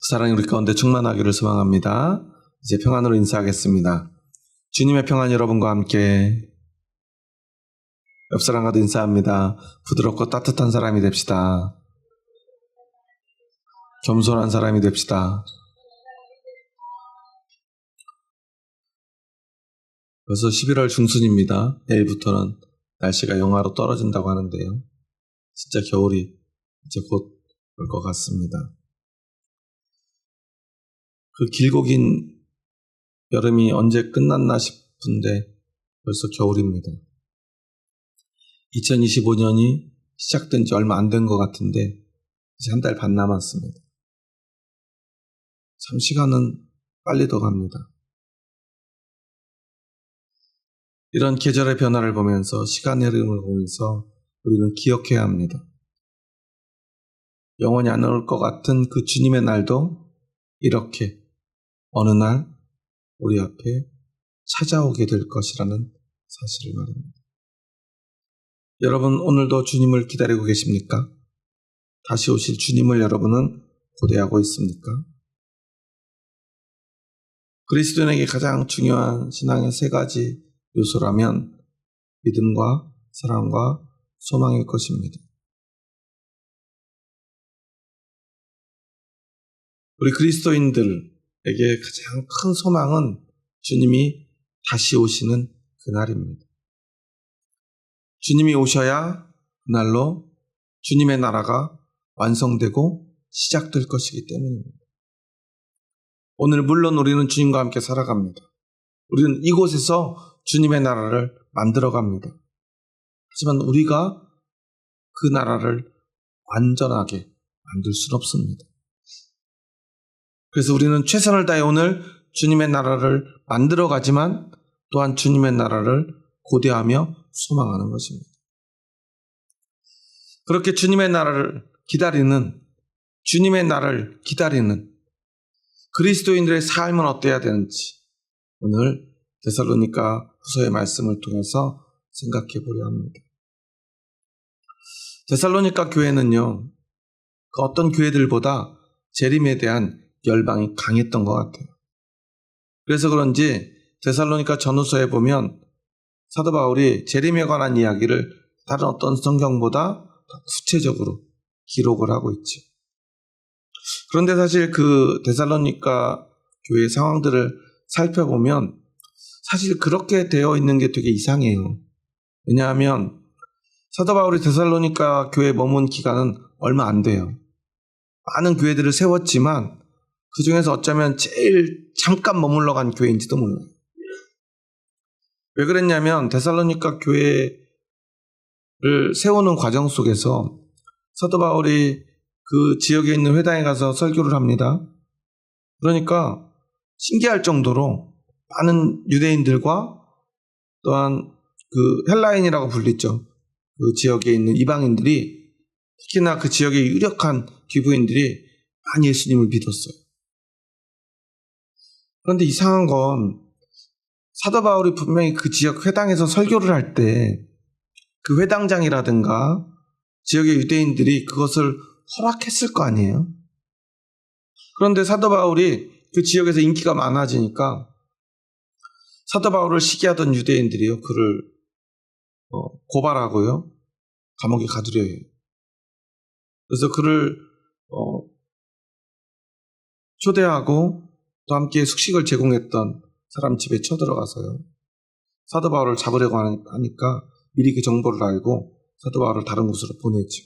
사랑이 우리 가운데 충만하기를 소망합니다. 이제 평안으로 인사하겠습니다. 주님의 평안 여러분과 함께. 옆 사람과도 인사합니다. 부드럽고 따뜻한 사람이 됩시다. 겸손한 사람이 됩시다. 벌써 11월 중순입니다. 내일부터는 날씨가 영하로 떨어진다고 하는데요. 진짜 겨울이 이제 곧 올 것 같습니다. 그 길고 긴 여름이 언제 끝났나 싶은데 벌써 겨울입니다. 2025년이 시작된 지 얼마 안 된 것 같은데 이제 한 달 반 남았습니다. 참 시간은 빨리 더 갑니다. 이런 계절의 변화를 보면서 시간의 흐름을 보면서 우리는 기억해야 합니다. 영원히 안 올 것 같은 그 주님의 날도 이렇게 어느 날 우리 앞에 찾아오게 될 것이라는 사실을 말입니다. 여러분 오늘도 주님을 기다리고 계십니까? 다시 오실 주님을 여러분은 고대하고 있습니까? 그리스도인에게 가장 중요한 신앙의 세 가지 요소라면 믿음과 사랑과 소망일 것입니다. 우리 그리스도인들에게 가장 큰 소망은 주님이 다시 오시는 그날입니다. 주님이 오셔야 그날로 주님의 나라가 완성되고 시작될 것이기 때문입니다. 오늘 물론 우리는 주님과 함께 살아갑니다. 우리는 이곳에서 주님의 나라를 만들어갑니다. 하지만 우리가 그 나라를 완전하게 만들 수는 없습니다. 그래서 우리는 최선을 다해 오늘 주님의 나라를 만들어가지만 또한 주님의 나라를 고대하며 소망하는 것입니다. 그렇게 주님의 나라를 기다리는 그리스도인들의 삶은 어때야 되는지 오늘 데살로니가 후서의 말씀을 통해서 생각해 보려 합니다. 데살로니가 교회는요, 그 어떤 교회들보다 재림에 대한 열방이 강했던 것 같아요. 그래서 그런지 데살로니가 전후서에 보면 사도 바울이 재림에 관한 이야기를 다른 어떤 성경보다 구체적으로 기록을 하고 있죠. 그런데 사실 그 데살로니가 교회 상황들을 살펴보면 사실 그렇게 되어 있는 게 되게 이상해요. 왜냐하면 사도 바울이 데살로니가 교회에 머문 기간은 얼마 안 돼요. 많은 교회들을 세웠지만 그 중에서 어쩌면 제일 잠깐 머물러 간 교회인지도 몰라요. 왜 그랬냐면 데살로니가 교회를 세우는 과정 속에서 사도 바울이 그 지역에 있는 회당에 가서 설교를 합니다. 그러니까 신기할 정도로 많은 유대인들과 또한 그 헬라인이라고 불리죠. 그 지역에 있는 이방인들이 특히나 그 지역의 유력한 기부인들이 많이 예수님을 믿었어요. 그런데 이상한 건 사도 바울이 분명히 그 지역 회당에서 설교를 할 때 그 회당장이라든가 지역의 유대인들이 그것을 허락했을 거 아니에요? 그런데 사도 바울이 그 지역에서 인기가 많아지니까 사도 바울을 시기하던 유대인들이요, 그를 고발하고요, 감옥에 가두려 해요. 그래서 그를 초대하고 또 함께 숙식을 제공했던 사람 집에 쳐들어가서요, 사도 바울을 잡으려고 하니까 미리 그 정보를 알고 사도 바울을 다른 곳으로 보내죠.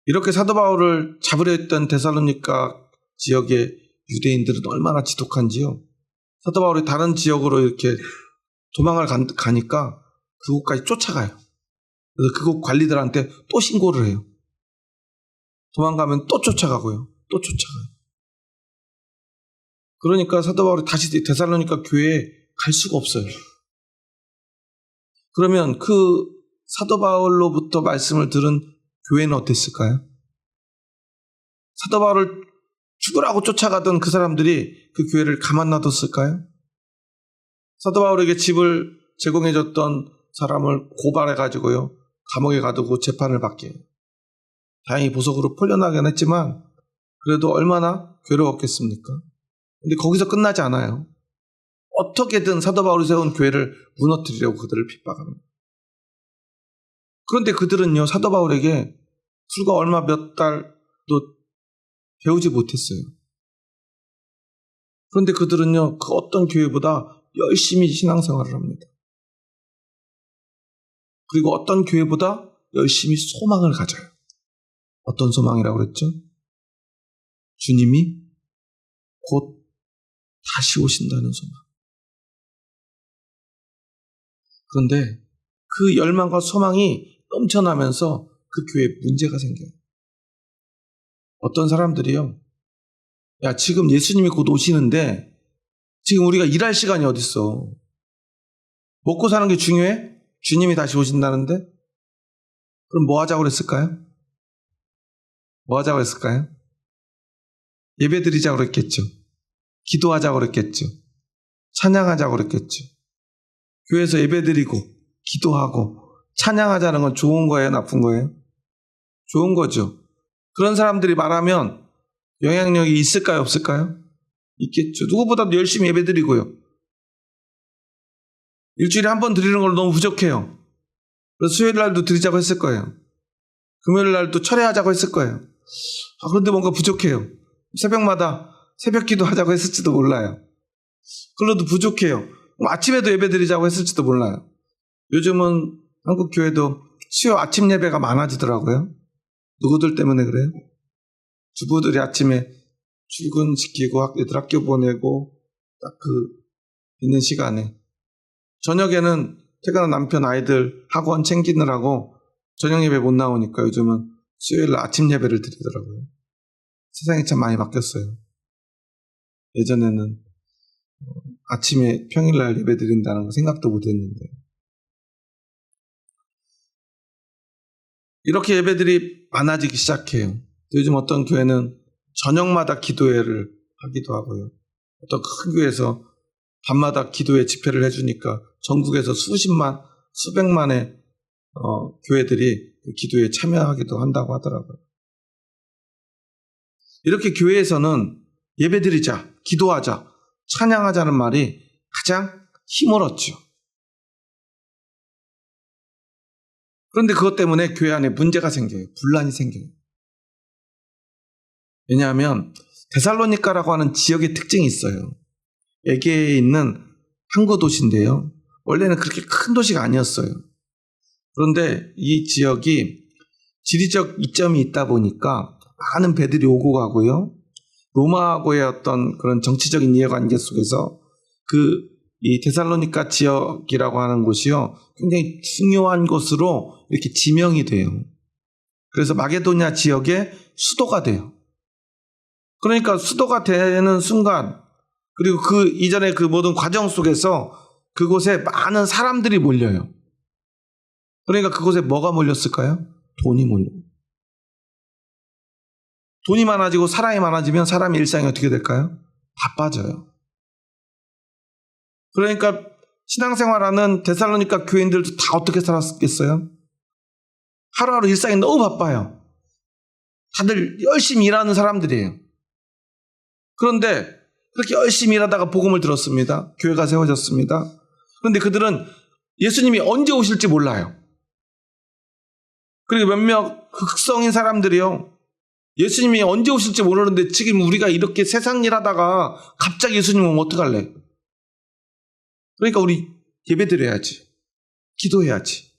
이렇게 사도 바울을 잡으려 했던 데살로니가 지역의 유대인들은 얼마나 지독한지요. 사도 바울이 다른 지역으로 이렇게 도망을 가니까 그곳까지 쫓아가요. 그래서 그곳 관리들한테 또 신고를 해요. 도망가면 또 쫓아가고요. 또 쫓아가요. 그러니까 사도 바울이 다시 데살로니가 교회에 갈 수가 없어요. 그러면 그 사도 바울로부터 말씀을 들은 교회는 어땠을까요? 사도 바울을 죽으라고 쫓아가던 그 사람들이 그 교회를 가만 놔뒀을까요? 사도 바울에게 집을 제공해줬던 사람을 고발해가지고요, 감옥에 가두고 재판을 받게 해요. 다행히 보석으로 풀려나긴 했지만 그래도 얼마나 괴로웠겠습니까? 근데 거기서 끝나지 않아요. 어떻게든 사도 바울이 세운 교회를 무너뜨리려고 그들을 핍박합니다. 그런데 그들은요, 사도 바울에게 불과 얼마 몇 달도 배우지 못했어요. 그런데 그들은요, 그 어떤 교회보다 열심히 신앙생활을 합니다. 그리고 어떤 교회보다 열심히 소망을 가져요. 어떤 소망이라고 그랬죠? 주님이 곧 다시 오신다는 소망. 그런데 그 열망과 소망이 넘쳐나면서 그 교회에 문제가 생겨요. 어떤 사람들이요, 야, 지금 예수님이 곧 오시는데 지금 우리가 일할 시간이 어딨어. 먹고 사는 게 중요해? 주님이 다시 오신다는데? 그럼 뭐 하자고 그랬을까요? 뭐 하자고 그랬을까요? 예배 드리자고 그랬겠죠. 기도하자고 그랬겠죠. 찬양하자고 그랬겠죠. 교회에서 예배 드리고 기도하고 찬양하자는 건 좋은 거예요? 나쁜 거예요? 좋은 거죠. 그런 사람들이 말하면 영향력이 있을까요? 없을까요? 있겠죠. 누구보다도 열심히 예배 드리고요. 일주일에 한 번 드리는 걸로 너무 부족해요. 그래서 수요일 날도 드리자고 했을 거예요. 금요일 날도 철회하자고 했을 거예요. 그런데 뭔가 부족해요. 새벽마다 새벽 기도 하자고 했을지도 몰라요. 그래도 부족해요. 아침에도 예배 드리자고 했을지도 몰라요. 요즘은 한국 교회도 수요 아침 예배가 많아지더라고요. 누구들 때문에 그래요? 주부들이 아침에 출근시키고 애들 학교 보내고 딱 그 있는 시간에, 저녁에는 퇴근한 남편 아이들 학원 챙기느라고 저녁 예배 못 나오니까 요즘은 수요일 아침 예배를 드리더라고요. 세상이 참 많이 바뀌었어요. 예전에는 아침에 평일날 예배 드린다는 거 생각도 못 했는데, 이렇게 예배들이 많아지기 시작해요. 요즘 어떤 교회는 저녁마다 기도회를 하기도 하고요. 어떤 큰 교회에서 밤마다 기도회 집회를 해주니까 전국에서 수십만, 수백만의 교회들이 그 기도회에 참여하기도 한다고 하더라고요. 이렇게 교회에서는 예배드리자, 기도하자, 찬양하자는 말이 가장 힘을 얻죠. 그런데 그것 때문에 교회 안에 문제가 생겨요. 분란이 생겨요. 왜냐하면 데살로니가라고 하는 지역의 특징이 있어요. 에게에 있는 항구 도시인데요. 원래는 그렇게 큰 도시가 아니었어요. 그런데 이 지역이 지리적 이점이 있다 보니까 많은 배들이 오고 가고요. 로마하고의 어떤 그런 정치적인 이해관계 속에서 이 데살로니가 지역이라고 하는 곳이요, 굉장히 중요한 곳으로 이렇게 지명이 돼요. 그래서 마게도냐 지역의 수도가 돼요. 그러니까 수도가 되는 순간, 그리고 그 이전에 그 모든 과정 속에서 그곳에 많은 사람들이 몰려요. 그러니까 그곳에 뭐가 몰렸을까요? 돈이 몰려요. 돈이 많아지고 사람이 많아지면 사람의 일상이 어떻게 될까요? 바빠져요. 그러니까 신앙생활하는 데살로니가 교인들도 다 어떻게 살았겠어요? 하루하루 일상이 너무 바빠요. 다들 열심히 일하는 사람들이에요. 그런데 그렇게 열심히 일하다가 복음을 들었습니다. 교회가 세워졌습니다. 그런데 그들은 예수님이 언제 오실지 몰라요. 그리고 몇몇 극성인 사람들이요, 예수님이 언제 오실지 모르는데 지금 우리가 이렇게 세상 일하다가 갑자기 예수님 오면 어떡할래? 그러니까 우리 예배드려야지, 기도해야지.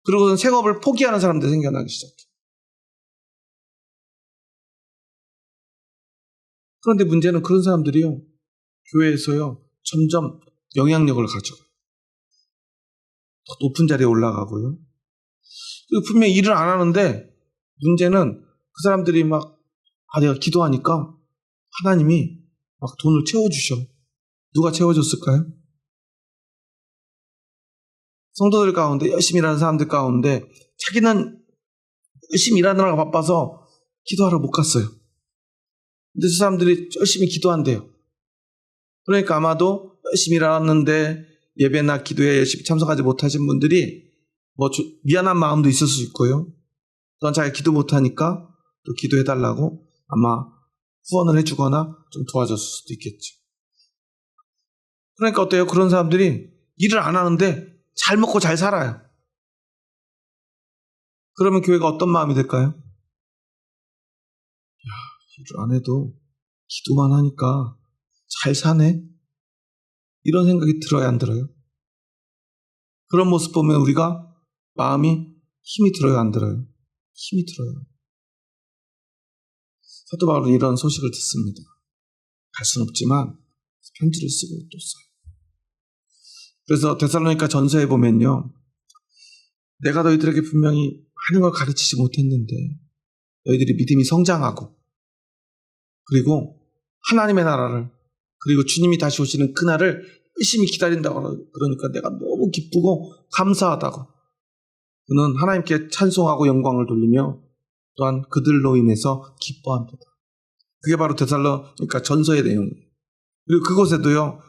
그리고는 생업을 포기하는 사람들이 생겨나기 시작해요. 그런데 문제는 그런 사람들이요, 교회에서요 점점 영향력을 가져요. 더 높은 자리에 올라가고요. 분명히 일을 안 하는데 문제는 그 사람들이 내가 기도하니까 하나님이 막 돈을 채워주셔. 누가 채워줬을까요? 성도들 가운데, 열심히 일하는 사람들 가운데 자기는 열심히 일하느라고 바빠서 기도하러 못 갔어요. 근데 그 사람들이 열심히 기도한대요. 그러니까 아마도 열심히 일하는데 예배나 기도에 열심히 참석하지 못하신 분들이 미안한 마음도 있을 수 있고요. 넌 자기 기도 못하니까 또 기도해달라고 아마 후원을 해주거나 좀 도와줬을 수도 있겠죠. 그러니까 어때요? 그런 사람들이 일을 안 하는데 잘 먹고 잘 살아요. 그러면 교회가 어떤 마음이 될까요? 일을 안 해도 기도만 하니까 잘 사네? 이런 생각이 들어야 안 들어요? 그런 모습 보면 우리가 마음이 힘이 들어요, 안 들어요? 힘이 들어요. 사도 바울은 이런 소식을 듣습니다. 갈 수는 없지만 편지를 쓰고 또 써요. 그래서 데살로니가 전서에 보면요, 내가 너희들에게 분명히 많은 걸 가르치지 못했는데 너희들이 믿음이 성장하고 그리고 하나님의 나라를 그리고 주님이 다시 오시는 그날을 열심히 기다린다고 그러니까 내가 너무 기쁘고 감사하다고. 그는 하나님께 찬송하고 영광을 돌리며 또한 그들로 인해서 기뻐합니다. 그게 바로 데살로니가 전서의 내용이에요. 그리고 그곳에도요,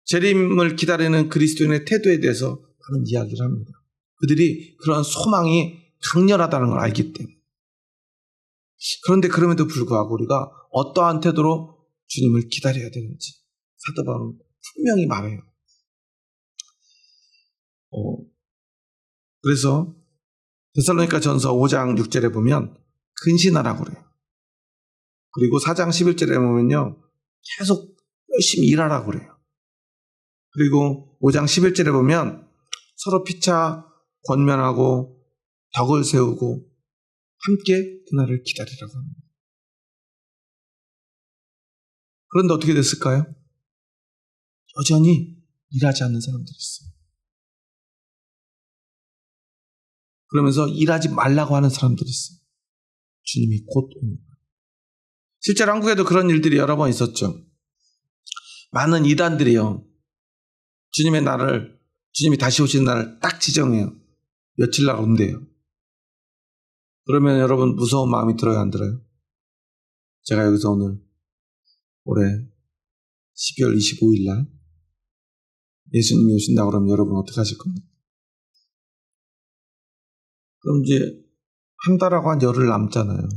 재림을 기다리는 그리스도인의 태도에 대해서 많은 이야기를 합니다. 그들이 그런 소망이 강렬하다는 걸 알기 때문에. 그런데 그럼에도 불구하고 우리가 어떠한 태도로 주님을 기다려야 되는지 사도 바울은 분명히 말해요. 그래서 데살로니가 전서 5장 6절에 보면 근신하라고 그래요. 그리고 4장 11절에 보면요, 계속 열심히 일하라고 그래요. 그리고 5장 11절에 보면 서로 피차 권면하고 덕을 세우고 함께 그날을 기다리라고 합니다. 그런데 어떻게 됐을까요? 여전히 일하지 않는 사람들이 있어요. 그러면서 일하지 말라고 하는 사람들이 있어요. 주님이 곧 옵니다. 실제로 한국에도 그런 일들이 여러 번 있었죠. 많은 이단들이요, 주님의 날을, 주님이 다시 오시는 날을 딱 지정해요. 며칠 날 온대요. 그러면 여러분 무서운 마음이 들어요, 안 들어요? 제가 여기서 오늘 올해 12월 25일 날 예수님이 오신다고 그러면 여러분 어떻게 하실 겁니까? 그럼 이제 한 달하고 한 열흘 남잖아요.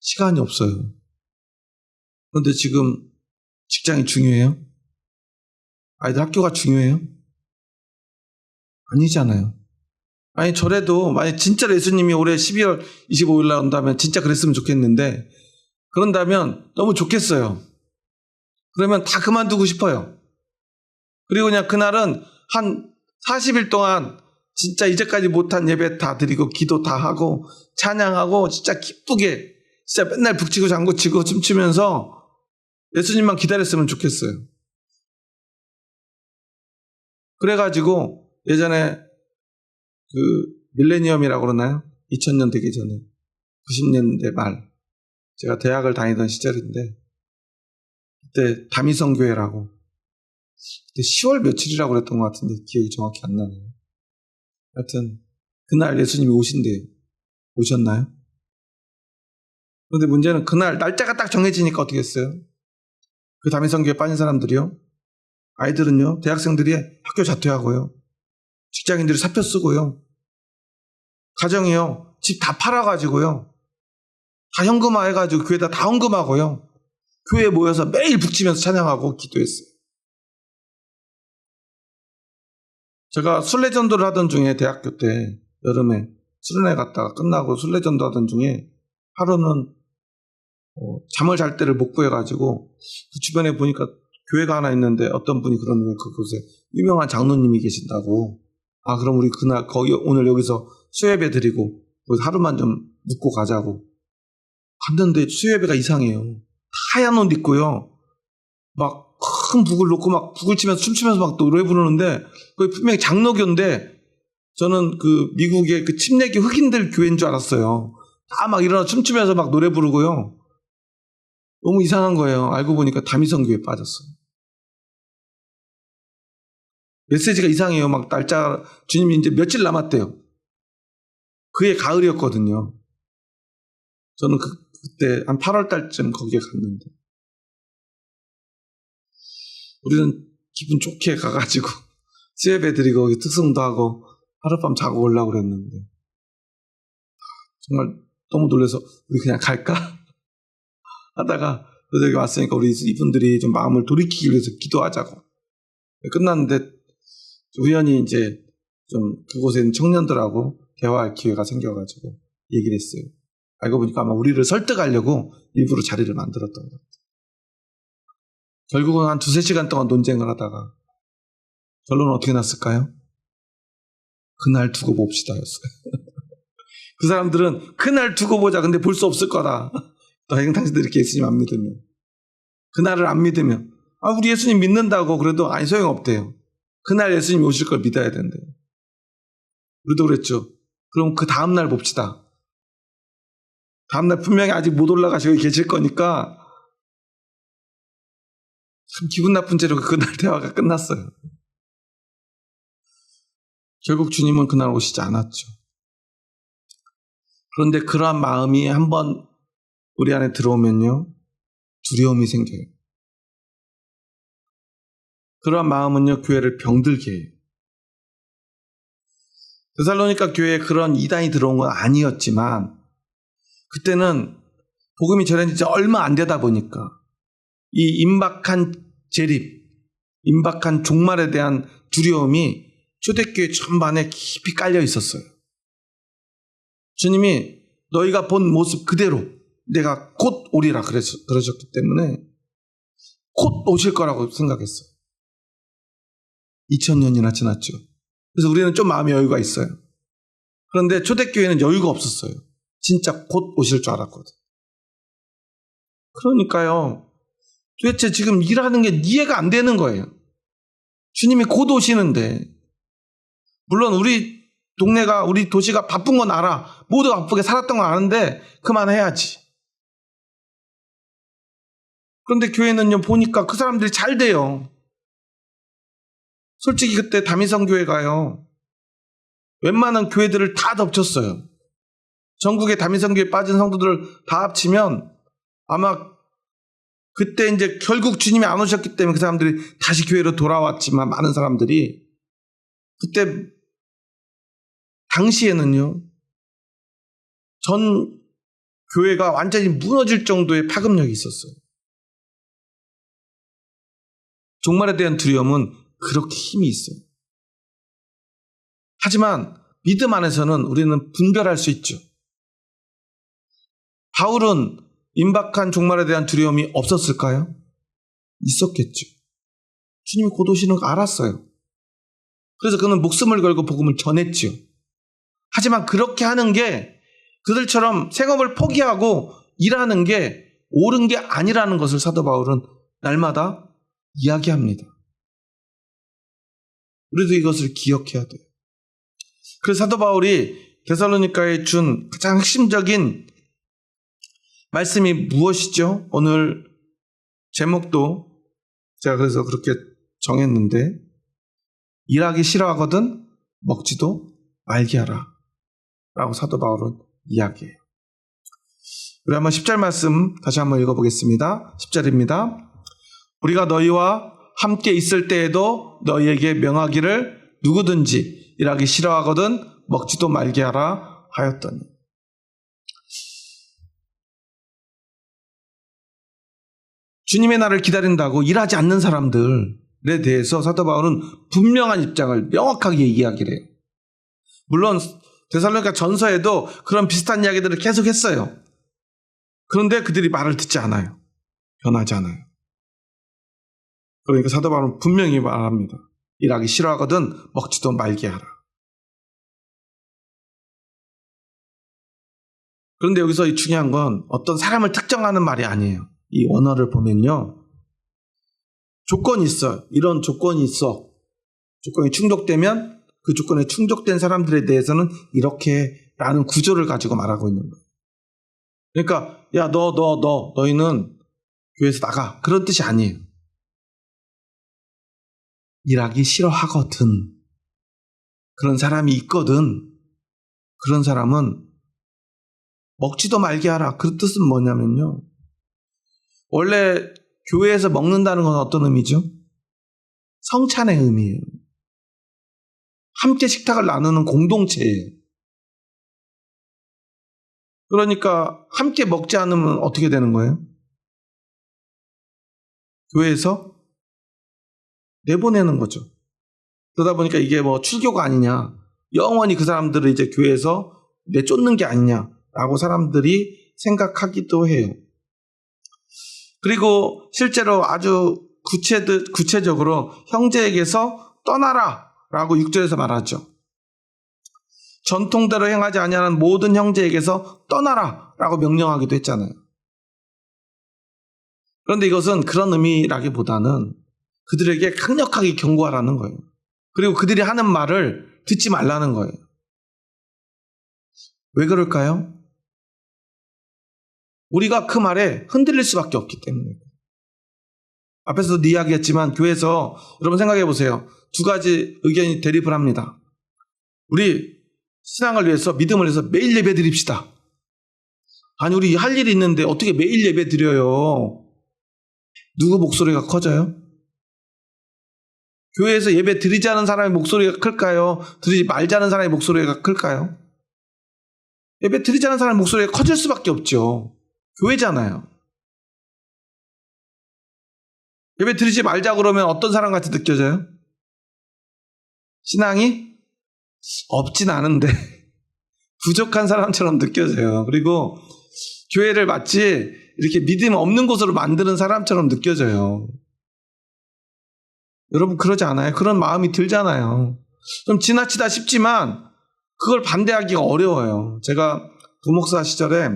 시간이 없어요. 그런데 지금 직장이 중요해요? 아이들 학교가 중요해요? 아니잖아요. 아니, 저래도 만약 진짜로 예수님이 올해 12월 25일 날 온다면 진짜 그랬으면 좋겠는데, 그런다면 너무 좋겠어요. 그러면 다 그만두고 싶어요. 그리고 그냥 그날은 한 40일 동안 진짜 이제까지 못한 예배 다 드리고 기도 다 하고 찬양하고 진짜 기쁘게 진짜 맨날 북치고 장구치고 춤추면서 예수님만 기다렸으면 좋겠어요. 그래가지고 예전에 그 밀레니엄이라고 그러나요? 2000년 되기 전에 90년대 말 제가 대학을 다니던 시절인데 그때 다미성교회라고 그때 10월 며칠이라고 그랬던 것 같은데 기억이 정확히 안 나네요. 하여튼 그날 예수님이 오신대요. 오셨나요? 그런데 문제는 그날 날짜가 딱 정해지니까 어떻게 했어요? 그 다미성교회 빠진 사람들이요, 아이들은요, 대학생들이 학교 자퇴하고요, 직장인들이 사표 쓰고요, 가정이요, 집 다 팔아가지고요, 다 현금화 해가지고 교회에다 다 헌금하고요, 교회에 모여서 매일 북치면서 찬양하고 기도했어요. 제가 순례전도를 하던 중에 대학교 때 여름에 수련회 갔다가 끝나고 순례전도 하던 중에 하루는 잠을 잘 때를 못 구해가지고 그 주변에 보니까 교회가 하나 있는데 어떤 분이 그러는 거예요. 그곳에 유명한 장로님이 계신다고. 아, 그럼 우리 그날 거기 오늘 여기서 수예배 드리고 하루만 좀 묵고 가자고. 갔는데 수예배가 이상해요. 하얀 옷 입고요, 막 큰 북을 놓고 막 북을 치면서 춤추면서 막 노래 부르는데 거기 분명히 장로교인데 저는 그 미국의 그 침례교 흑인들 교회인 줄 알았어요. 다 막 일어나 춤추면서 막 노래 부르고요. 너무 이상한 거예요. 알고 보니까 다미성교회에 빠졌어요. 메시지가 이상해요. 막 날짜, 주님이 이제 며칠 남았대요. 그해 가을이었거든요. 저는 그때 한 8월 달쯤 거기에 갔는데 우리는 기분 좋게 가가지고 수예배 드리고 특성도 하고 하룻밤 자고 오려고 그랬는데 정말 너무 놀라서 우리 그냥 갈까? 하다가 여기 왔으니까 우리 이분들이 좀 마음을 돌이키기 위해서 기도하자고. 끝났는데 우연히 이제 좀 그곳에 있는 청년들하고 대화할 기회가 생겨가지고 얘기를 했어요. 알고 보니까 아마 우리를 설득하려고 일부러 자리를 만들었던 것 같아요. 결국은 한 2-3시간 동안 논쟁을 하다가 결론은 어떻게 났을까요? 그날 두고 봅시다였어요. 그 사람들은 그날 두고 보자. 근데 볼 수 없을 거다. 당신들 이렇게 예수님 안 믿으면. 그날을 안 믿으면. 우리 예수님 믿는다고 그래도 아니 소용없대요. 그날 예수님 오실 걸 믿어야 된대요. 우리도 그랬죠. 그럼 그 다음날 봅시다. 다음날 분명히 아직 못 올라가시고 계실 거니까 참 기분 나쁜 채로 그날 대화가 끝났어요. 결국 주님은 그날 오시지 않았죠. 그런데 그러한 마음이 한번 우리 안에 들어오면요. 두려움이 생겨요. 그러한 마음은요. 교회를 병들게 해요. 데살로니가 교회에 그런 이단이 들어온 건 아니었지만 그때는 복음이 전해진 지 얼마 안 되다 보니까 이 임박한 재립, 임박한 종말에 대한 두려움이 초대교회 전반에 깊이 깔려 있었어요. 주님이 너희가 본 모습 그대로 내가 곧 오리라 그러셨기 때문에 곧 오실 거라고 생각했어요. 2000년이나 지났죠. 그래서 우리는 좀 마음의 여유가 있어요. 그런데 초대교회는 여유가 없었어요. 진짜 곧 오실 줄 알았거든. 그러니까요. 도대체 지금 일하는 게 이해가 안 되는 거예요. 주님이 곧 오시는데 물론 우리 동네가 우리 도시가 바쁜 건 알아. 모두가 바쁘게 살았던 건 아는데 그만해야지. 그런데 교회는요 보니까 그 사람들이 잘 돼요. 솔직히 그때 다미성 교회가요. 웬만한 교회들을 다 덮쳤어요. 전국의 다미성 교회에 빠진 성도들을 다 합치면 아마 그때 이제 결국 주님이 안 오셨기 때문에 그 사람들이 다시 교회로 돌아왔지만 많은 사람들이 그때 당시에는요. 전 교회가 완전히 무너질 정도의 파급력이 있었어요. 종말에 대한 두려움은 그렇게 힘이 있어요. 하지만 믿음 안에서는 우리는 분별할 수 있죠. 바울은 임박한 종말에 대한 두려움이 없었을까요? 있었겠죠. 주님이 곧 오시는 거 알았어요. 그래서 그는 목숨을 걸고 복음을 전했죠. 하지만 그렇게 하는 게 그들처럼 생업을 포기하고 일하는 게 옳은 게 아니라는 것을 사도 바울은 날마다 이야기합니다. 우리도 이것을 기억해야 돼요. 그래서 사도 바울이 데살로니가에 준 가장 핵심적인 말씀이 무엇이죠? 오늘 제목도 제가 그래서 그렇게 정했는데 일하기 싫어하거든 먹지도 말게 하라 라고 사도 바울은 이야기해요. 우리 한번 10절 말씀 다시 한번 읽어보겠습니다. 10절입니다. 우리가 너희와 함께 있을 때에도 너희에게 명하기를 누구든지 일하기 싫어하거든 먹지도 말게 하라 하였더니. 주님의 날을 기다린다고 일하지 않는 사람들에 대해서 사도 바울은 분명한 입장을 명확하게 이야기를 해요. 물론 데살로니가 전서에도 그런 비슷한 이야기들을 계속 했어요. 그런데 그들이 말을 듣지 않아요. 변하지 않아요. 그러니까 사도 바울은 분명히 말합니다. 일하기 싫어하거든 먹지도 말게 하라. 그런데 여기서 이 중요한 건 어떤 사람을 특정하는 말이 아니에요. 이 원어를 보면요. 조건이 있어요. 이런 조건이 있어. 조건이 충족되면 그 조건에 충족된 사람들에 대해서는 이렇게 라는 구조를 가지고 말하고 있는 거예요. 그러니까 야 너희는 교회에서 나가. 그런 뜻이 아니에요. 일하기 싫어하거든. 그런 사람이 있거든. 그런 사람은 먹지도 말게 하라. 그 뜻은 뭐냐면요. 원래 교회에서 먹는다는 건 어떤 의미죠? 성찬의 의미예요. 함께 식탁을 나누는 공동체예요. 그러니까 함께 먹지 않으면 어떻게 되는 거예요? 교회에서 내보내는 거죠. 그러다 보니까 이게 뭐 출교가 아니냐, 영원히 그 사람들을 이제 교회에서 내쫓는 게 아니냐라고 사람들이 생각하기도 해요. 그리고 실제로 아주 구체적으로 형제에게서 떠나라 라고 6절에서 말하죠. 전통대로 행하지 아니하는 모든 형제에게서 떠나라 라고 명령하기도 했잖아요. 그런데 이것은 그런 의미라기보다는 그들에게 강력하게 경고하라는 거예요. 그리고 그들이 하는 말을 듣지 말라는 거예요. 왜 그럴까요? 우리가 그 말에 흔들릴 수밖에 없기 때문에. 앞에서도 이야기했지만 교회에서 여러분 생각해 보세요. 두 가지 의견이 대립을 합니다. 우리 신앙을 위해서, 믿음을 위해서 매일 예배 드립시다. 아니, 우리 할 일이 있는데 어떻게 매일 예배 드려요? 누구 목소리가 커져요? 교회에서 예배 드리자는 사람의 목소리가 클까요? 드리지 말자는 사람의 목소리가 클까요? 예배 드리자는 사람의 목소리가 커질 수밖에 없죠. 교회잖아요. 예배 드리지 말자 그러면 어떤 사람 같이 느껴져요? 신앙이 없진 않은데 부족한 사람처럼 느껴져요. 그리고 교회를 마치 이렇게 믿음 없는 곳으로 만드는 사람처럼 느껴져요. 여러분 그러지 않아요? 그런 마음이 들잖아요. 좀 지나치다 싶지만 그걸 반대하기가 어려워요. 제가 부목사 시절에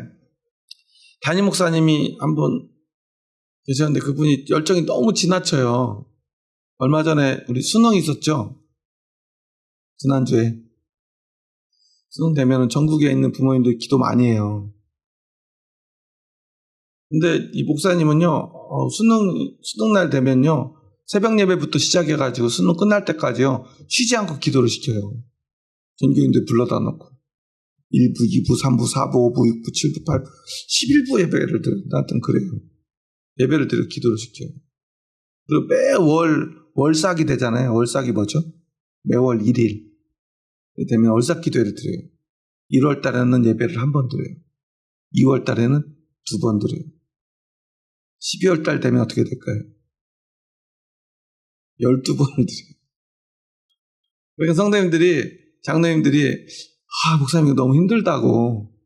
담임 목사님이 한 분 계셨는데 그분이 열정이 너무 지나쳐요. 얼마 전에 우리 수능이 있었죠? 지난주에. 수능 되면 전국에 있는 부모님들 기도 많이 해요. 근데 이 목사님은요, 수능날 되면요, 새벽 예배부터 시작해가지고 수능 끝날 때까지요, 쉬지 않고 기도를 시켜요. 전교인들 불러다 놓고. 1부, 2부, 3부, 4부, 5부, 6부, 7부, 8부, 11부 예배를 드려요. 하여튼 그래요. 예배를 드려 기도를 시켜요. 그리고 매월 월삭이 되잖아요. 월삭이 뭐죠? 매월 1일 되면 월삭 기도회를 드려요. 1월 달에는 예배를 한 번 드려요. 2월 달에는 2번 드려요. 12월 달 되면 어떻게 될까요? 12번을 드려요. 그러니까 장로님들이 목사님 너무 힘들다고.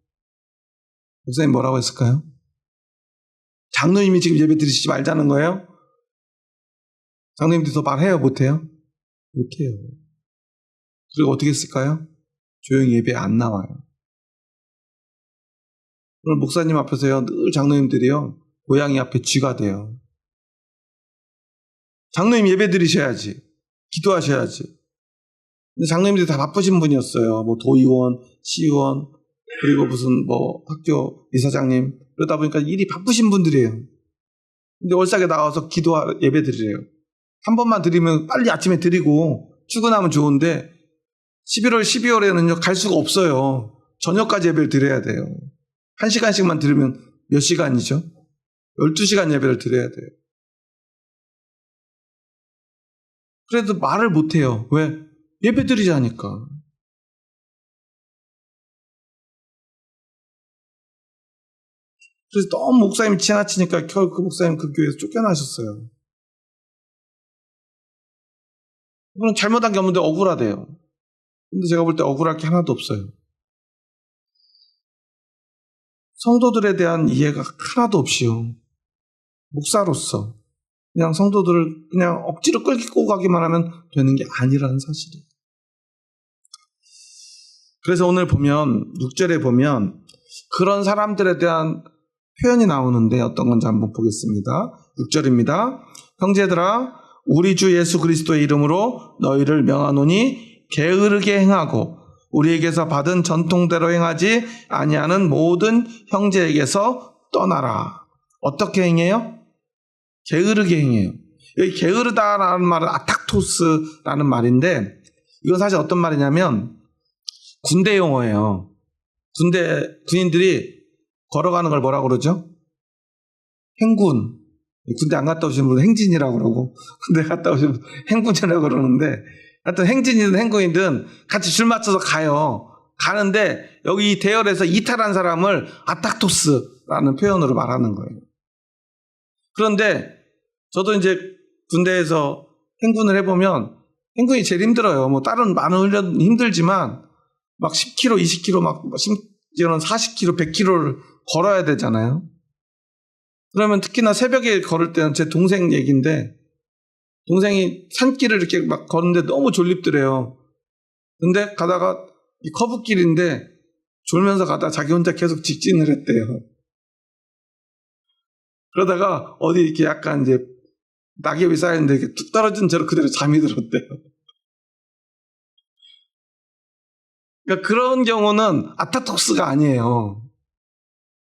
목사님 뭐라고 했을까요? 장로님이 지금 예배 드리시지 말자는 거예요? 장로님들이 더 말해요? 못해요? 못해요. 그리고 어떻게 했을까요? 조용히 예배 안 나와요. 오늘 목사님 앞에서요, 늘 장로님들이요, 고양이 앞에 쥐가 돼요. 장로님 예배 드리셔야지. 기도하셔야지. 근데 장로님들이 다 바쁘신 분이었어요. 뭐 도의원, 시의원, 그리고 무슨 뭐 학교 이사장님. 그러다 보니까 일이 바쁘신 분들이에요. 근데 월삭에 나와서 예배 드리래요. 한 번만 드리면 빨리 아침에 드리고 출근하면 좋은데 11월, 12월에는요, 갈 수가 없어요. 저녁까지 예배를 드려야 돼요. 1시간씩만 들으면 몇 시간이죠? 12시간 예배를 드려야 돼요. 그래도 말을 못해요. 왜? 예배 드리자니까. 그래서 너무 목사님이 지나치니까 결국 그 목사님 그 교회에서 쫓겨나셨어요. 그건 잘못한 게 없는데 억울하대요. 근데 제가 볼 때 억울할 게 하나도 없어요. 성도들에 대한 이해가 하나도 없이요. 목사로서 그냥 성도들을 그냥 억지로 끌고 가기만 하면 되는 게 아니라는 사실이에요. 그래서 오늘 보면 6절에 보면 그런 사람들에 대한 표현이 나오는데 어떤 건지 한번 보겠습니다. 6절입니다. 형제들아 우리 주 예수 그리스도의 이름으로 너희를 명하노니 게으르게 행하고 우리에게서 받은 전통대로 행하지 아니하는 모든 형제에게서 떠나라. 어떻게 행해요? 게으르게 행해요. 여기 게으르다라는 말은 아탁토스라는 말인데 이건 사실 어떤 말이냐면 군대 용어예요. 군인들이 걸어가는 걸 뭐라고 그러죠? 행군. 군대 안 갔다 오신 분은 행진이라고 그러고 군대 갔다 오신 분은 행군이라고 그러는데 하여튼 행진이든 행군이든 같이 줄 맞춰서 가요. 가는데 여기 이 대열에서 이탈한 사람을 아탁토스라는 표현으로 말하는 거예요. 그런데 저도 이제 군대에서 행군을 해보면 행군이 제일 힘들어요. 뭐 다른 많은 훈련 힘들지만 막 10km, 20km 막 심지어는 40km, 100km를 걸어야 되잖아요. 그러면 특히나 새벽에 걸을 때는 제 동생 얘기인데 동생이 산길을 이렇게 막 걷는데 너무 졸립더래요. 근데 가다가 이 커브길인데 졸면서 가다 자기 혼자 계속 직진을 했대요. 그러다가 어디 이렇게 약간 이제 낙엽이 쌓였는데 이렇게 뚝 떨어진 채로 그대로 잠이 들었대요. 그러니까 그런 경우는 아타톡스가 아니에요.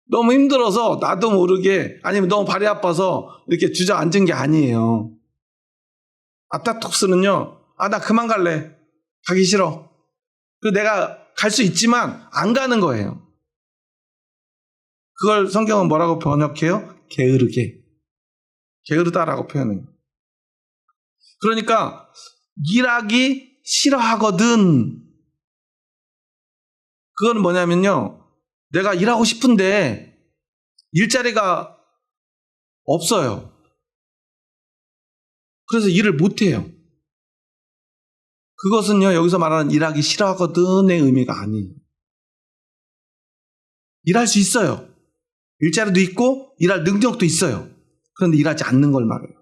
너무 힘들어서 나도 모르게 아니면 너무 발이 아파서 이렇게 주저앉은 게 아니에요. 아타톡스는요. 나 그만 갈래. 가기 싫어. 내가 갈 수 있지만 안 가는 거예요. 그걸 성경은 뭐라고 번역해요? 게으르게. 게으르다라고 표현해요. 그러니까 일하기 싫어하거든. 그건 뭐냐면요. 내가 일하고 싶은데 일자리가 없어요. 그래서 일을 못해요. 그것은요. 여기서 말하는 일하기 싫어하거든의 의미가 아니에요. 일할 수 있어요. 일자리도 있고 일할 능력도 있어요. 그런데 일하지 않는 걸 말해요.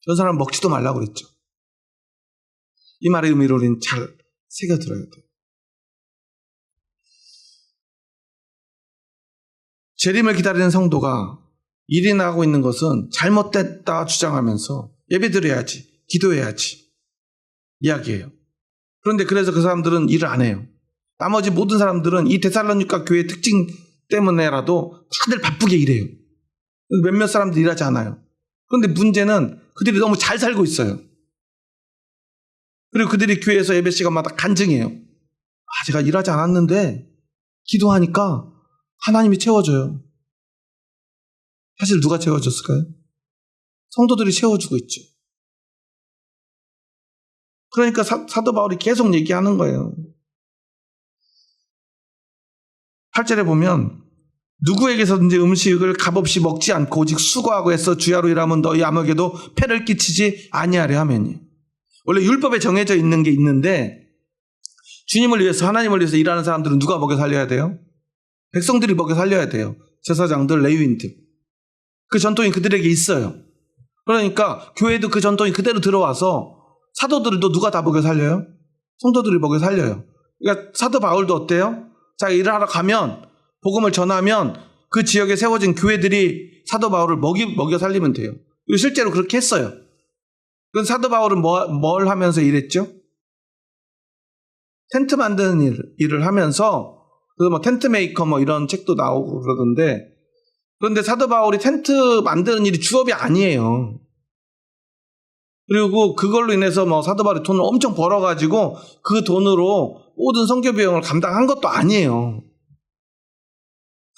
저 사람 먹지도 말라고 그랬죠. 이 말의 의미를 우리는 잘 새겨들어야 돼요. 재림을 기다리는 성도가 일이나 하고 있는 것은 잘못됐다 주장하면서 예배드려야지, 기도해야지 이야기해요. 그런데 그래서 그 사람들은 일을 안 해요. 나머지 모든 사람들은 이 데살로니가 교회의 특징 때문에라도 다들 바쁘게 일해요. 몇몇 사람들 일하지 않아요. 그런데 문제는 그들이 너무 잘 살고 있어요. 그리고 그들이 교회에서 예배 시간마다 간증해요. 제가 일하지 않았는데 기도하니까 하나님이 채워줘요. 사실 누가 채워줬을까요? 성도들이 채워주고 있죠. 그러니까 사도 바울이 계속 얘기하는 거예요. 8절에 보면 누구에게서든지 음식을 값없이 먹지 않고 오직 수고하고 애써 주야로 일하면 너희 아무에게도 폐를 끼치지 아니하려 하매니. 원래 율법에 정해져 있는 게 있는데 주님을 위해서 하나님을 위해서 일하는 사람들은 누가 먹여 살려야 돼요? 백성들이 먹여 살려야 돼요. 제사장들, 레위인들. 그 전통이 그들에게 있어요. 그러니까 교회도 그 전통이 그대로 들어와서 사도들도 누가 다 먹여 살려요? 성도들이 먹여 살려요. 그러니까 사도 바울도 어때요? 자기가 일을 하러 가면 복음을 전하면 그 지역에 세워진 교회들이 사도 바울을 먹여 살리면 돼요. 그리고 실제로 그렇게 했어요. 그럼 사도 바울은 뭘 하면서 일했죠? 텐트 만드는 일을 하면서 그래서 뭐 텐트 메이커 뭐 이런 책도 나오고 그러던데 그런데 사도 바울이 텐트 만드는 일이 주업이 아니에요. 그리고 그걸로 인해서 뭐 사도 바울이 돈을 엄청 벌어가지고 그 돈으로 모든 선교 비용을 감당한 것도 아니에요.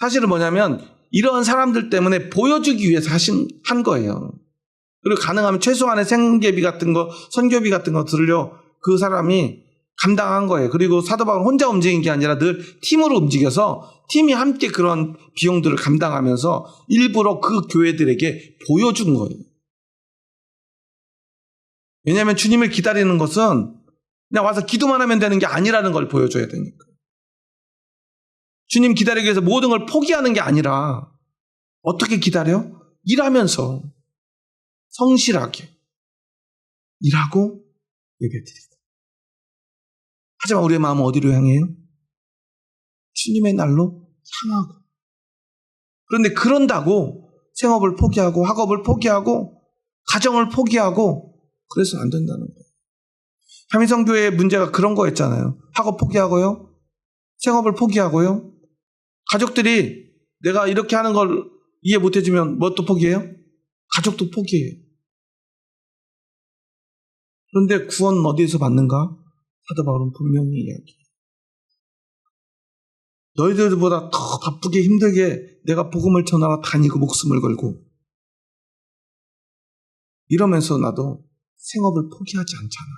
사실은 뭐냐면 이런 사람들 때문에 보여주기 위해서 한 거예요. 그리고 가능하면 최소한의 생계비 같은 거, 선교비 같은 거 들려 그 사람이 감당한 거예요. 그리고 사도 바울은 혼자 움직인 게 아니라 늘 팀으로 움직여서 팀이 함께 그런 비용들을 감당하면서 일부러 그 교회들에게 보여준 거예요. 왜냐하면 주님을 기다리는 것은 그냥 와서 기도만 하면 되는 게 아니라는 걸 보여줘야 되니까. 주님 기다리기 위해서 모든 걸 포기하는 게 아니라 어떻게 기다려? 일하면서 성실하게 일하고 예배드리고. 하지만 우리의 마음은 어디로 향해요? 주님의 날로 향하고. 그런데 그런다고 생업을 포기하고 학업을 포기하고 가정을 포기하고 그래서는 안 된다는 거예요. 삼위성교회의 문제가 그런 거였잖아요. 학업 포기하고요. 생업을 포기하고요. 가족들이 내가 이렇게 하는 걸 이해 못 해주면 뭣도 포기해요? 가족도 포기해요. 그런데 구원은 어디에서 받는가? 사도 바울은 분명히 이야기해요. 너희들보다 더 바쁘게 힘들게 내가 복음을 전하러 다니고 목숨을 걸고 이러면서 나도 생업을 포기하지 않잖아.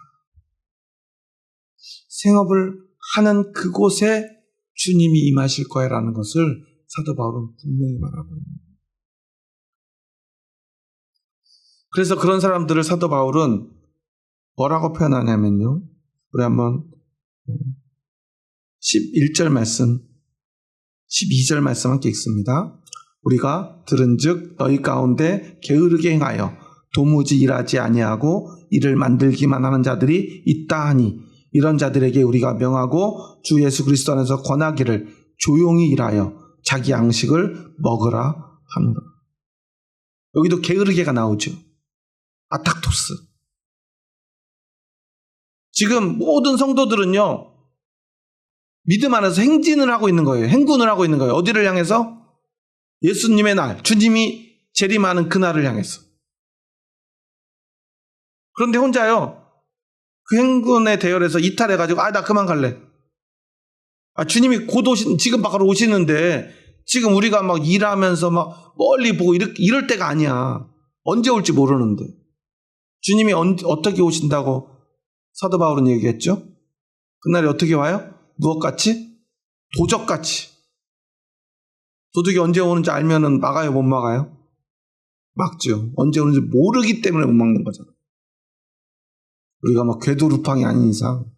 생업을 하는 그곳에 주님이 임하실 거야라는 것을 사도 바울은 분명히 말하고 있습니다. 그래서 그런 사람들을 사도 바울은 뭐라고 표현하냐면요. 우리 한번 11절 말씀, 12절 말씀 함께 읽습니다. 우리가 들은즉 너희 가운데 게으르게 행하여 도무지 일하지 아니하고 일을 만들기만 하는 자들이 있다 하니 이런 자들에게 우리가 명하고 주 예수 그리스도 안에서 권하기를 조용히 일하여 자기 양식을 먹으라 하노라. 여기도 게으르게가 나오죠. 아탁토스. 지금 모든 성도들은요, 믿음 안에서 행진을 하고 있는 거예요. 행군을 하고 있는 거예요. 어디를 향해서? 예수님의 날, 주님이 재림하는 그날을 향해서. 그런데 혼자요, 그 행군에 대열해서 이탈해가지고, 나 그만 갈래. 주님이 곧 지금 바로 오시는데, 지금 우리가 막 일하면서 막 멀리 보고 이럴 때가 아니야. 언제 올지 모르는데. 주님이 어떻게 오신다고 사도 바울은 얘기했죠? 그날이 어떻게 와요? 무엇같이? 도적같이. 도둑이 언제 오는지 알면은 막아요, 못 막아요? 막죠. 언제 오는지 모르기 때문에 못 막는 거잖아. 우리가 막 궤도루팡이 아닌 이상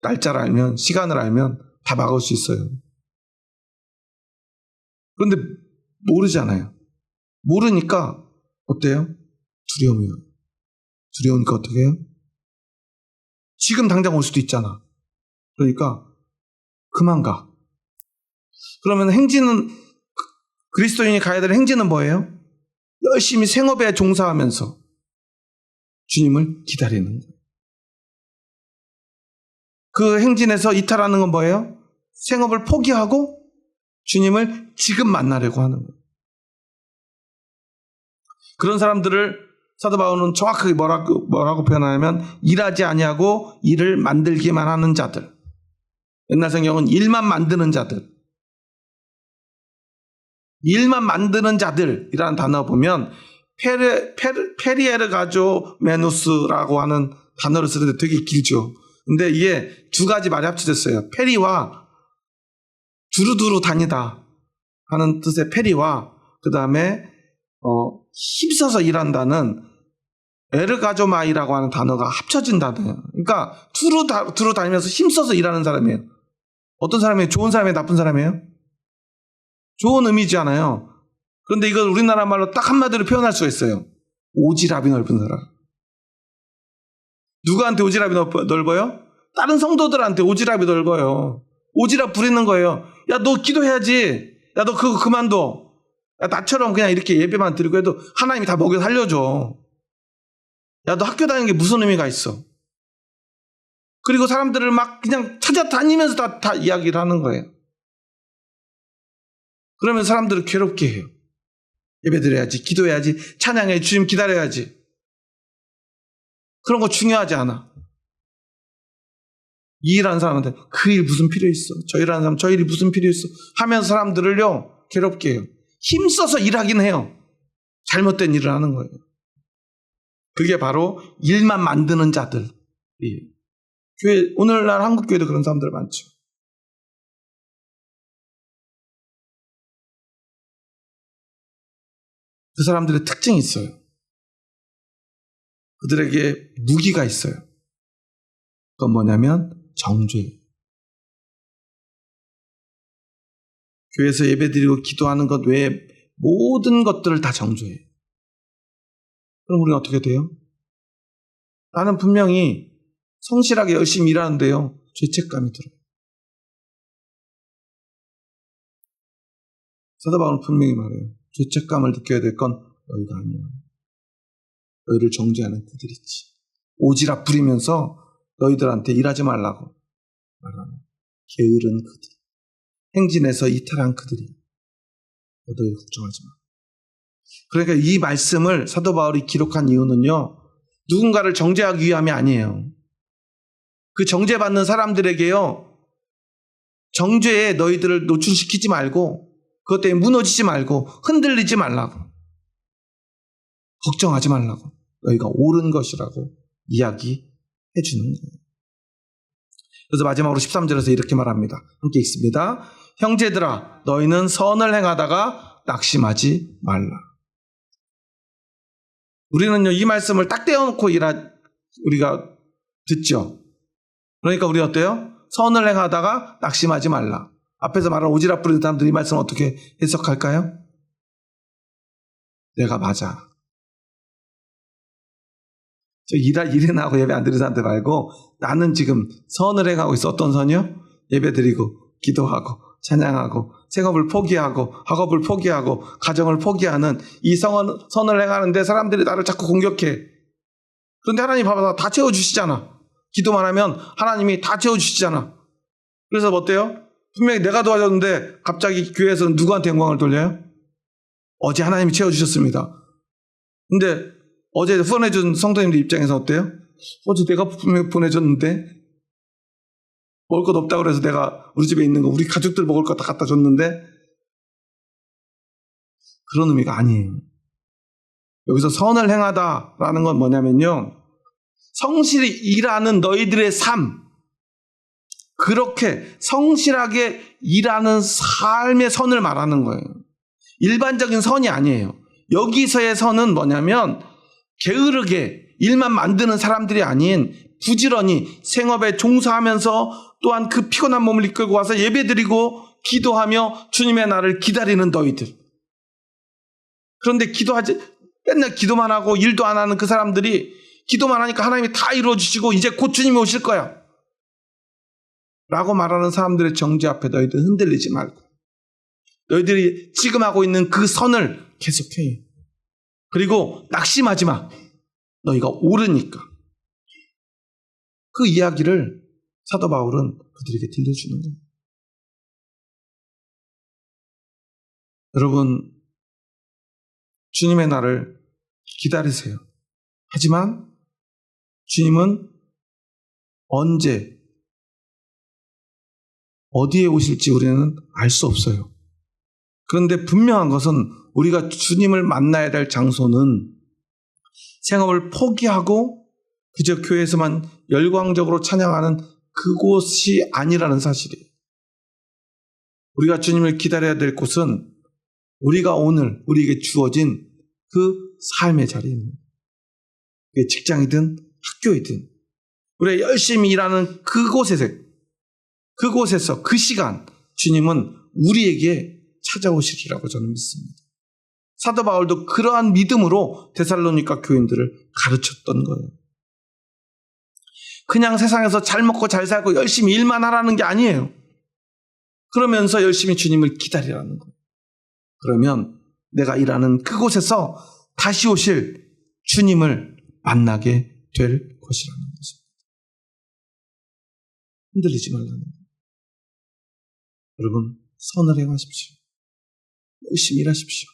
날짜를 알면, 시간을 알면 다 막을 수 있어요. 그런데 모르잖아요. 모르니까 어때요? 두려움이요. 두려우니까 어떻게 해요? 지금 당장 올 수도 있잖아. 그러니까 그만 가. 그러면 행진은, 그리스도인이 가야 될 행진은 뭐예요? 열심히 생업에 종사하면서 주님을 기다리는 거예요. 그 행진에서 이탈하는 건 뭐예요? 생업을 포기하고 주님을 지금 만나려고 하는 거예요. 그런 사람들을 사도 바울은 정확하게 뭐라고 표현하냐면 일하지 아니하고 일을 만들기만 하는 자들. 옛날 성경은 일만 만드는 자들. 일만 만드는 자들이라는 단어 보면 페리에르가조메누스라고 하는 단어를 쓰는데 되게 길죠. 근데 이게 두 가지 말이 합쳐졌어요. 페리와 두루두루 다니다 하는 뜻의 페리와 그 다음에 힘써서 일한다는 에르가조마이라고 하는 단어가 합쳐진 단어예요. 그러니까 두루 다니면서 힘써서 일하는 사람이에요. 어떤 사람이에요? 좋은 사람이에요? 나쁜 사람이에요? 좋은 의미잖아요. 그런데 이걸 우리나라 말로 딱 한마디로 표현할 수가 있어요. 오지랖이 넓은 사람. 누구한테 오지랖이 넓어요? 다른 성도들한테 오지랖이 넓어요. 오지랖 부리는 거예요. 야, 너 기도해야지. 야, 너 그거 그만둬. 야, 나처럼 그냥 이렇게 예배만 드리고 해도 하나님이 다 먹여 살려줘. 야, 너 학교 다니는 게 무슨 의미가 있어? 그리고 사람들을 막 그냥 찾아다니면서 다 이야기를 하는 거예요. 그러면 사람들을 괴롭게 해요. 예배 드려야지, 기도해야지, 찬양해야지, 주님 기다려야지. 그런 거 중요하지 않아. 이 일하는 사람한테 그 일 무슨 필요 있어? 저 일하는 사람 저 일이 무슨 필요 있어? 하면서 사람들을요 괴롭게 해요. 힘써서 일하긴 해요. 잘못된 일을 하는 거예요. 그게 바로 일만 만드는 자들이에요. 교회, 오늘날 한국 교회도 그런 사람들 많죠. 그 사람들의 특징이 있어요. 그들에게 무기가 있어요. 그건 뭐냐면 정죄예요. 교회에서 예배드리고 기도하는 것 외에 모든 것들을 다 정죄해요. 그럼 우리는 어떻게 돼요? 나는 분명히 성실하게 열심히 일하는데요. 죄책감이 들어요. 사도 바울은 분명히 말해요. 죄책감을 느껴야 될 건 너희가 아니야. 너희를 정죄하는 그들이지. 오지랖 부리면서 너희들한테 일하지 말라고 말하는 게으른 그들. 행진에서 이탈한 그들이. 너희들 걱정하지 마. 그러니까 이 말씀을 사도 바울이 기록한 이유는요. 누군가를 정죄하기 위함이 아니에요. 그 정죄받는 사람들에게요. 정죄에 너희들을 노출시키지 말고 그것 때문에 무너지지 말고 흔들리지 말라고. 걱정하지 말라고. 너희가 옳은 것이라고 이야기해 주는 거예요. 그래서 마지막으로 13절에서 이렇게 말합니다. 함께 읽습니다. 형제들아 너희는 선을 행하다가 낙심하지 말라. 우리는요, 이 말씀을 딱 떼어놓고 우리가 듣죠. 그러니까 우리 어때요? 선을 행하다가 낙심하지 말라. 앞에서 말한 오지랖 부리는 사람들이 이 말씀을 어떻게 해석할까요? 내가 맞아. 저 일이나 하고 예배 안 드리는 사람들 말고 나는 지금 선을 행하고 있어. 어떤 선이요? 예배 드리고 기도하고 찬양하고 생업을 포기하고 학업을 포기하고 가정을 포기하는 이 선을 행하는데 사람들이 나를 자꾸 공격해. 그런데 하나님 봐봐, 다 채워주시잖아. 기도만 하면 하나님이 다 채워주시잖아. 그래서 어때요? 분명히 내가 도와줬는데 갑자기 교회에서는 누구한테 영광을 돌려요? 어제 하나님이 채워주셨습니다. 근데 어제 후원해준 성도님들 입장에서 어때요? 어제 내가 분명히 보내줬는데 먹을 것 없다고 그래서 내가 우리 집에 있는 거 우리 가족들 먹을 거 다 갖다 줬는데 그런 의미가 아니에요. 여기서 선을 행하다라는 건 뭐냐면요, 성실히 일하는 너희들의 삶, 그렇게 성실하게 일하는 삶의 선을 말하는 거예요. 일반적인 선이 아니에요. 여기서의 선은 뭐냐면 게으르게 일만 만드는 사람들이 아닌 부지런히 생업에 종사하면서 또한 그 피곤한 몸을 이끌고 와서 예배드리고 기도하며 주님의 날을 기다리는 너희들. 그런데 맨날 기도만 하고 일도 안 하는 그 사람들이 기도만 하니까 하나님이 다 이루어주시고 이제 곧 주님이 오실 거야 라고 말하는 사람들의 정죄 앞에 너희들 흔들리지 말고 너희들이 지금 하고 있는 그 선을 계속해. 그리고 낙심하지 마. 너희가 옳으니까. 그 이야기를 사도 바울은 그들에게 들려주는 거예요. 여러분, 주님의 날을 기다리세요. 하지만 주님은 언제 어디에 오실지 우리는 알 수 없어요. 그런데 분명한 것은 우리가 주님을 만나야 될 장소는 생업을 포기하고 그저 교회에서만 열광적으로 찬양하는 그곳이 아니라는 사실이에요. 우리가 주님을 기다려야 될 곳은 우리가 오늘 우리에게 주어진 그 삶의 자리입니다. 그게 직장이든 학교이든 우리가 열심히 일하는 그곳에서 그 시간 주님은 우리에게 찾아오시리라고 저는 믿습니다. 사도 바울도 그러한 믿음으로 데살로니가 교인들을 가르쳤던 거예요. 그냥 세상에서 잘 먹고 잘 살고 열심히 일만 하라는 게 아니에요. 그러면서 열심히 주님을 기다리라는 거예요. 그러면 내가 일하는 그곳에서 다시 오실 주님을 만나게 될 것이라는 것입니다. 흔들리지 말라는 거예요. 여러분, 선을 행하십시오. 열심히 일하십시오.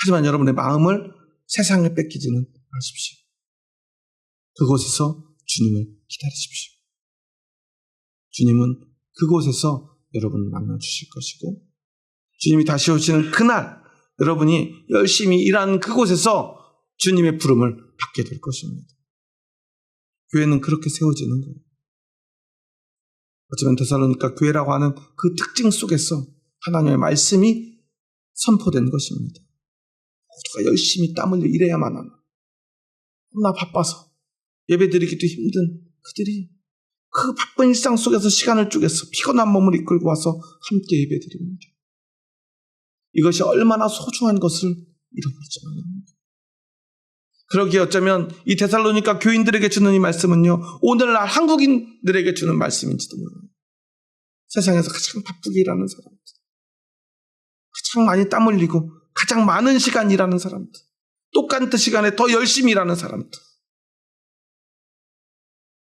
하지만 여러분의 마음을 세상에 뺏기지는 마십시오. 그곳에서 주님을 기다리십시오. 주님은 그곳에서 여러분을 만나주실 것이고 주님이 다시 오시는 그날 여러분이 열심히 일하는 그곳에서 주님의 부름을 받게 될 것입니다. 교회는 그렇게 세워지는 거예요. 어쩌면 데살로니가 교회라고 하는 그 특징 속에서 하나님의 말씀이 선포된 것입니다. 모두가 열심히 땀 흘려 일해야만 하나. 너무나 바빠서 예배드리기도 힘든 그들이 그 바쁜 일상 속에서 시간을 쪼개서 피곤한 몸을 이끌고 와서 함께 예배드립니다. 이것이 얼마나 소중한 것을 잃어버리지 말라는 거예요. 그러기에 어쩌면 이 데살로니가 교인들에게 주는 이 말씀은요, 오늘날 한국인들에게 주는 말씀인지도 몰라요. 세상에서 가장 바쁘게 일하는 사람들, 가장 많이 땀 흘리고 가장 많은 시간 일하는 사람들, 똑같은 시간에 더 열심히 일하는 사람들.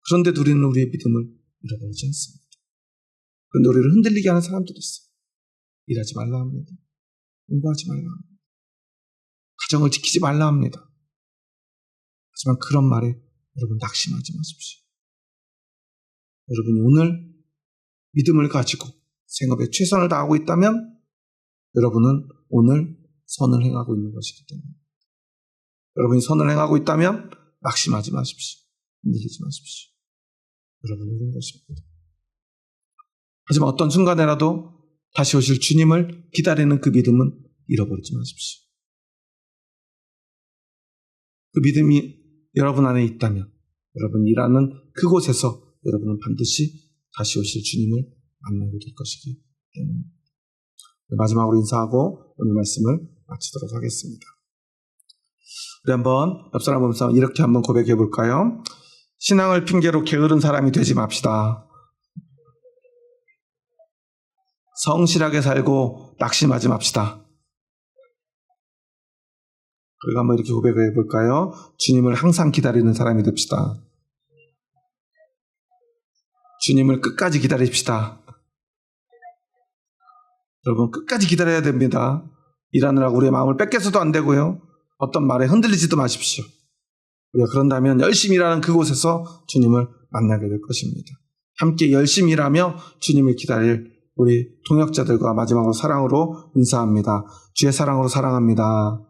그런데도 우리는 우리의 믿음을 잃어버리지 않습니다. 그런데 우리를 흔들리게 하는 사람들이 있어요. 일하지 말라 합니다. 공부하지 말라 합니다. 가정을 지키지 말라 합니다. 하지만 그런 말에 여러분 낙심하지 마십시오. 여러분이 오늘 믿음을 가지고 생업에 최선을 다하고 있다면 여러분은 오늘 선을 행하고 있는 것이기 때문에 여러분이 선을 행하고 있다면 낙심하지 마십시오. 흔들리지 마십시오. 여러분은 그런 것입니다. 하지만 어떤 순간에라도 다시 오실 주님을 기다리는 그 믿음은 잃어버리지 마십시오. 그 믿음이 여러분 안에 있다면 여러분 일하는 그곳에서 여러분은 반드시 다시 오실 주님을 만나게 될 것이기 때문입니다. 마지막으로 인사하고 오늘 말씀을 마치도록 하겠습니다. 우리 한번 옆 사람 보면서 이렇게 한번 고백해 볼까요? 신앙을 핑계로 게으른 사람이 되지 맙시다. 성실하게 살고 낙심하지 맙시다. 그리고 한번 이렇게 고백해 볼까요? 주님을 항상 기다리는 사람이 됩시다. 주님을 끝까지 기다립시다. 여러분 끝까지 기다려야 됩니다. 일하느라고 우리의 마음을 뺏겨서도 안 되고요. 어떤 말에 흔들리지도 마십시오. 우리가 그런다면 열심히 일하는 그곳에서 주님을 만나게 될 것입니다. 함께 열심히 일하며 주님을 기다릴 우리 동역자들과 마지막으로 사랑으로 인사합니다. 주의 사랑으로 사랑합니다.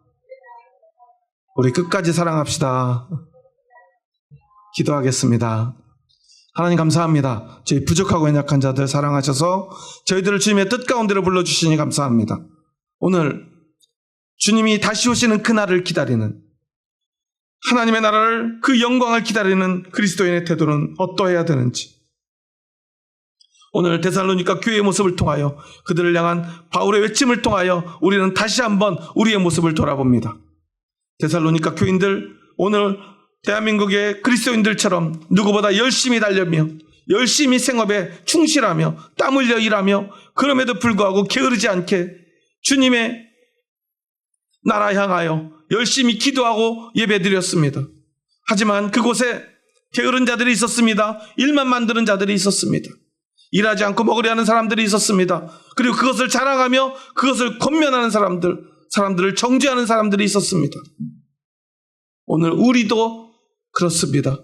우리 끝까지 사랑합시다. 기도하겠습니다. 하나님 감사합니다. 저희 부족하고 연약한 자들 사랑하셔서 저희들을 주님의 뜻 가운데로 불러주시니 감사합니다. 오늘 주님이 다시 오시는 그날을 기다리는 하나님의 나라를 그 영광을 기다리는 그리스도인의 태도는 어떠해야 되는지 오늘 데살로니가 교회의 모습을 통하여 그들을 향한 바울의 외침을 통하여 우리는 다시 한번 우리의 모습을 돌아봅니다. 데살로니가 교인들 오늘 대한민국의 그리스도인들처럼 누구보다 열심히 달려며 열심히 생업에 충실하며 땀 흘려 일하며 그럼에도 불구하고 게으르지 않게 주님의 나라 향하여 열심히 기도하고 예배드렸습니다. 하지만 그곳에 게으른 자들이 있었습니다. 일만 만드는 자들이 있었습니다. 일하지 않고 먹으려 하는 사람들이 있었습니다. 그리고 그것을 자랑하며 그것을 권면하는 사람들을 정죄하는 사람들이 있었습니다. 오늘 우리도 그렇습니다.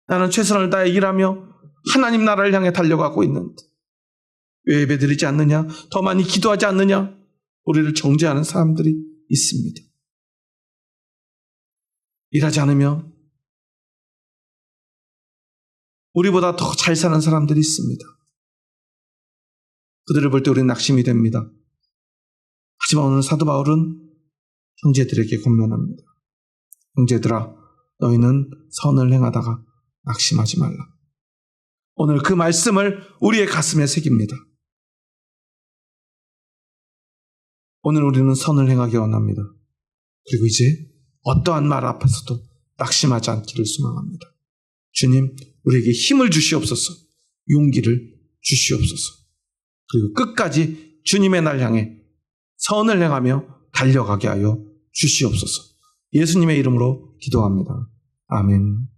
나는 최선을 다해 일하며 하나님 나라를 향해 달려가고 있는데 왜 예배드리지 않느냐? 더 많이 기도하지 않느냐? 우리를 정죄하는 사람들이 있습니다. 일하지 않으며 우리보다 더 잘 사는 사람들이 있습니다. 그들을 볼 때 우리는 낙심이 됩니다. 하지만 오늘 사도 바울은 형제들에게 권면합니다. 형제들아, 너희는 선을 행하다가 낙심하지 말라. 오늘 그 말씀을 우리의 가슴에 새깁니다. 오늘 우리는 선을 행하기 원합니다. 그리고 이제 어떠한 말 앞에서도 낙심하지 않기를 소망합니다. 주님, 우리에게 힘을 주시옵소서, 용기를 주시옵소서. 그리고 끝까지 주님의 날 향해 선을 행하며 달려가게 하여 주시옵소서. 예수님의 이름으로 기도합니다. 아멘.